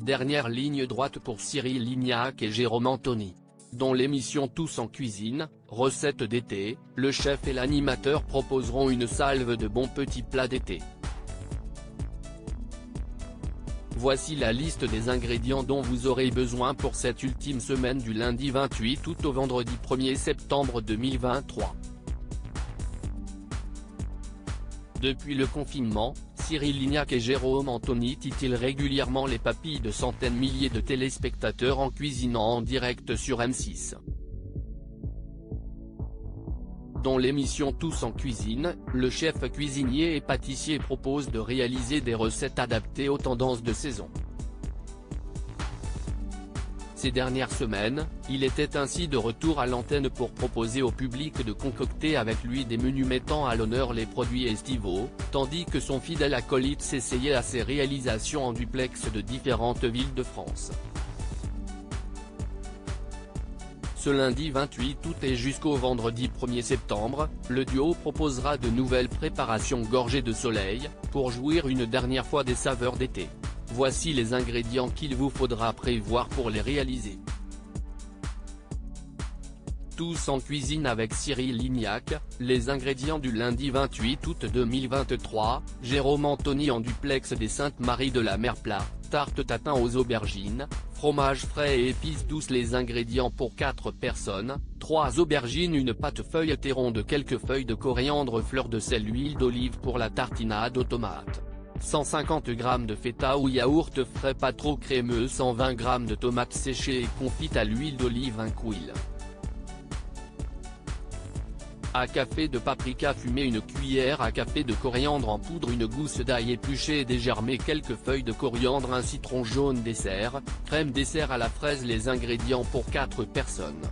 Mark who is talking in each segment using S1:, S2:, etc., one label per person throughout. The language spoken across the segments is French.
S1: Dernière ligne droite pour Cyril Lignac et Jérôme Anthony. Dans l'émission Tous en cuisine, recettes d'été, le chef et l'animateur proposeront une salve de bons petits plats d'été. Voici la liste des ingrédients dont vous aurez besoin pour cette ultime semaine du lundi 28 août au vendredi 1er septembre 2023. Depuis le confinement, Cyril Lignac et Jérôme Anthony titillent régulièrement les papilles de centaines de milliers de téléspectateurs en cuisinant en direct sur M6. Dans l'émission Tous en cuisine, le chef cuisinier et pâtissier propose de réaliser des recettes adaptées aux tendances de saison. Ces dernières semaines, il était ainsi de retour à l'antenne pour proposer au public de concocter avec lui des menus mettant à l'honneur les produits estivaux, tandis que son fidèle acolyte s'essayait à ses réalisations en duplex de différentes villes de France. Ce lundi 28 août et jusqu'au vendredi 1er septembre, le duo proposera de nouvelles préparations gorgées de soleil, pour jouir une dernière fois des saveurs d'été. Voici les ingrédients qu'il vous faudra prévoir pour les réaliser. Tous en cuisine avec Cyril Lignac, les ingrédients du lundi 28 août 2023, Jérôme Anthony en duplex des Saintes-Maries de la Mer plat, tarte tatin aux aubergines, fromage frais et épices douces. Les ingrédients pour 4 personnes, 3 aubergines, une pâte feuilletée ronde, quelques feuilles de coriandre, fleur de sel, huile d'olive pour la tartinade aux tomates. 150 g de feta ou yaourt frais pas trop crémeux, 120 g de tomates séchées et confites à l'huile d'olive, un couille. À café de paprika fumé, une cuillère à café de coriandre en poudre, une gousse d'ail épluché et dégermé, quelques feuilles de coriandre, un citron jaune dessert, crème dessert à la fraise. Les ingrédients pour 4 personnes.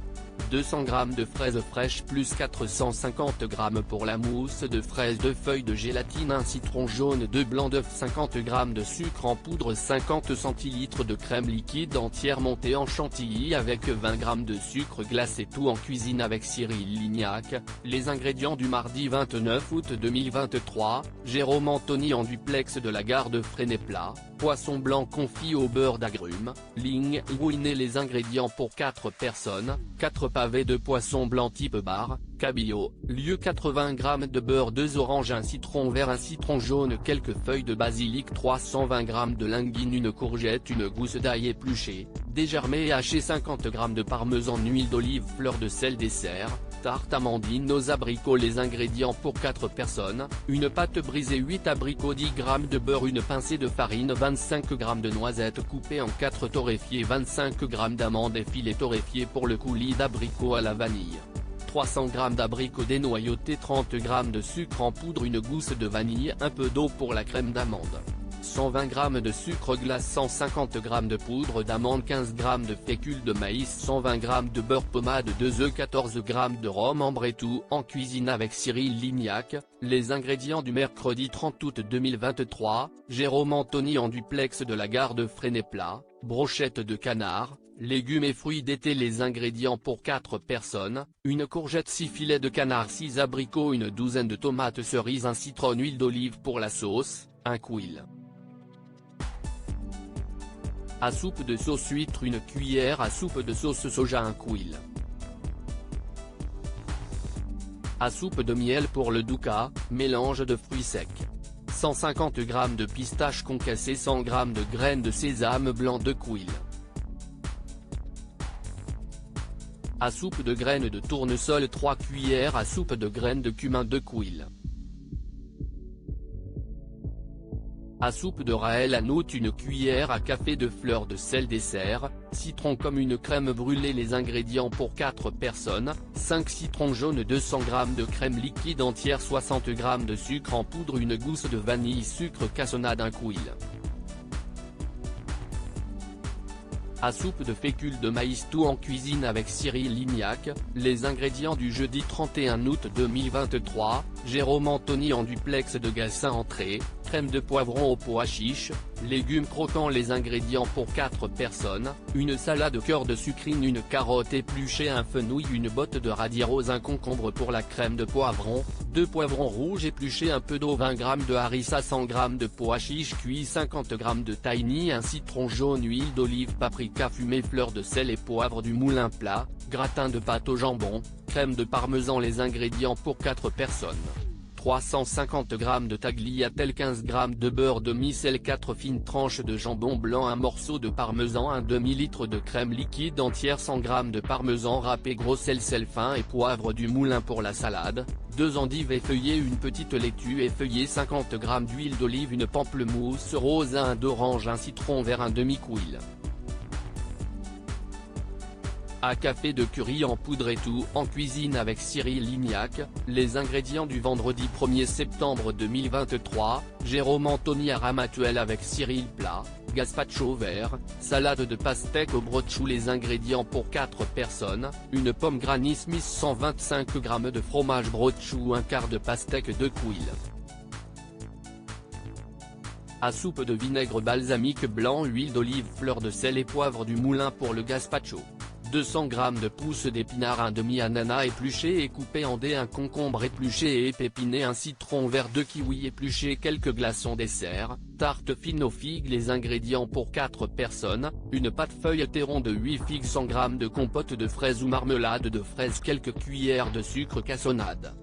S1: 200 g de fraises fraîches plus 450 g pour la mousse de fraises, 2 feuilles de gélatine, un citron jaune, 2 blancs d'œufs, 50 g de sucre en poudre, 50 cl de crème liquide entière montée en chantilly avec 20 g de sucre glacé. Tout en cuisine avec Cyril Lignac. Les ingrédients du mardi 29 août 2023, Jérôme Anthony en duplex de la gare de Fresnay-Plat, poisson blanc confit au beurre d'agrumes, linguiné. Les ingrédients pour 4 personnes, 4 pavés de poisson blanc type bar, cabillaud, lieu 80 g de beurre, 2 oranges, un citron vert, un citron jaune, quelques feuilles de basilic, 320 g de linguine, une courgette, une gousse d'ail épluchée, dégermée et hachée, 50 g de parmesan, huile d'olive, fleur de sel dessert, tarte amandine aux abricots. Les ingrédients pour 4 personnes, une pâte brisée, 8 abricots, 10 g de beurre, une pincée de farine, 25 g de noisettes coupées en 4 torréfiées, 25 g d'amandes effilées torréfiées pour le coulis d'abricots à la vanille. 300 g d'abricots dénoyautés, 30 g de sucre en poudre, une gousse de vanille, un peu d'eau pour la crème d'amande. 120 g de sucre glace, 150 g de poudre d'amande, 15 g de fécule de maïs, 120 g de beurre pommade, 2 œufs, 14 g de rhum ambré. Tout en cuisine avec Cyril Lignac. Les ingrédients du mercredi 30 août 2023, Jérôme Anthony en duplex de la gare de Fresnay-Plat, brochette de canard, légumes et fruits d'été. Les ingrédients pour 4 personnes, une courgette, 6 filets de canard, 6 abricots, une douzaine de tomates cerises, un citron, huile d'olive pour la sauce, un couille. À soupe de sauce huître, une cuillère à soupe de sauce soja, un couille. À soupe de miel pour le douka, mélange de fruits secs. 150 g de pistaches concassées, 100 g de graines de sésame blanc, 2 couilles. À soupe de graines de tournesol, 3 cuillères à soupe de graines de cumin, 2 couilles. À soupe de Raël hanout, une cuillère à café de fleur de sel dessert, citron comme une crème brûlée. Les ingrédients pour 4 personnes, 5 citrons jaunes, 200 g de crème liquide entière, 60 g de sucre en poudre, une gousse de vanille, sucre cassonade, un couille. À soupe de fécule de maïs. Tout en cuisine avec Cyril Lignac. Les ingrédients du jeudi 31 août 2023, Jérôme Anthony en duplex de Gassin, entrée, crème de poivron au pois chiche, légumes croquants. Les ingrédients pour 4 personnes, une salade cœur de sucrine, une carotte épluchée, un fenouil, une botte de radis rose, un concombre pour la crème de poivron, 2 poivrons rouges épluchés, un peu d'eau, 20 g de harissa, 100 g de pois chiche cuits, 50 g de tahini, un citron jaune, huile d'olive, paprika fumée, fleur de sel et poivre du moulin plat, gratin de pâte au jambon, crème de parmesan. Les ingrédients pour 4 personnes: 350 g de tagliatelle, 15 g de beurre demi-sel, 4 fines tranches de jambon blanc, un morceau de parmesan, un demi-litre de crème liquide entière, 100 g de parmesan râpé, gros sel fin et poivre du moulin pour la salade, 2 endives effeuillées, une petite laitue effeuillée, 50 g d'huile d'olive, une pamplemousse rose, un d'orange, un citron vert, un demi-couille à café de curry en poudre et tout en cuisine avec Cyril Lignac. Les ingrédients du vendredi 1er septembre 2023, Jérôme Anthony à Ramatuelle avec Cyril plat, gazpacho vert, salade de pastèque au brochou. Les ingrédients pour 4 personnes, une pomme Granny Smith, 125 g de fromage brochou, un quart de pastèque de couille à soupe de vinaigre balsamique blanc, huile d'olive, fleur de sel et poivre du moulin pour le gazpacho, 200 g de pousses d'épinards, un demi-ananas épluché et coupé en dés, un concombre épluché et épépiné, un citron vert, 2 kiwis épluchés, quelques glaçons dessert, tarte fine aux figues. Les ingrédients pour 4 personnes, une pâte feuilletée ronde de 8 figues, 100 g de compote de fraises ou marmelade de fraises, quelques cuillères de sucre cassonade.